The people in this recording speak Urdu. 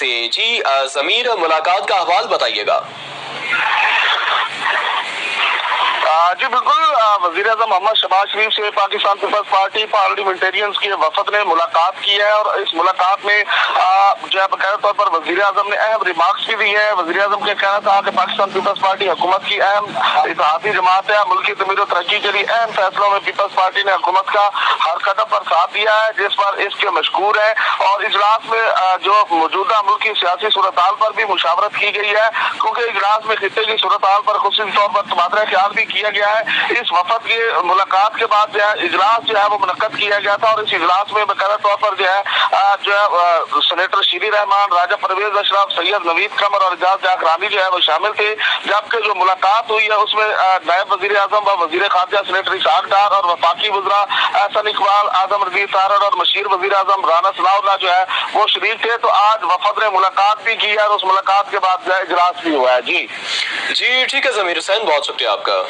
جی ضمیر ملاقات کا احوال بتائیے گا۔ جی بالکل، وزیر اعظم محمد شہباز شریف سے پاکستان پیپلز پارٹی پارلیمنٹیرینز کی وفد نے ملاقات کی ہے، اور اس ملاقات میں جو ہے باقاعدہ طور پر وزیر اعظم نے اہم ریمارکس بھی دی ہے۔ وزیر اعظم کا کہنا تھا کہ پاکستان پیپلز پارٹی حکومت کی اہم اتحادی جماعت ہے، ملکی تعمیر و ترقی کے لیے اہم فیصلوں میں پیپلز پارٹی نے حکومت کا ہر قدم پر ساتھ دیا ہے، جس پر اس کے مشکور ہے۔ اور اجلاس میں جو موجودہ ملکی سیاسی صورتحال پر بھی مشاورت کی گئی ہے، کیونکہ اجلاس میں خطے کی صورتحال پر خصوصی طور پر تبادلہ خیال بھی کیا گیا ہے۔ اس وفد کی ملاقات کے بعد جو ہے اجلاس جو ہے وہ منعقد کیا گیا تھا، اور اس اجلاس میں باقاعدہ طور پر جو ہے سینیٹر شیری رحمان، راجہ پرویز اشرف، سید نوید قمر اور اعجاز جاکرانی جو ہے وہ شامل تھے۔ جبکہ جو ملاقات ہوئی ہے اس میں نائب وزیر اعظم و وزیر خارجہ سینیٹر اسحاق ڈار اور وفاقی وزراء احسن اقبال، اعظم رضوی تارڑ اور مشیر وزیر اعظم رانا ثناء اللہ جو ہے وہ شریک تھے۔ تو آج وفد نے ملاقات بھی کی ہے، اور اس ملاقات کے بعد جو ہے اجلاس بھی ہوا ہے۔ جی ٹھیک ہے ضمیر حسین، بہت شکریہ آپ کا۔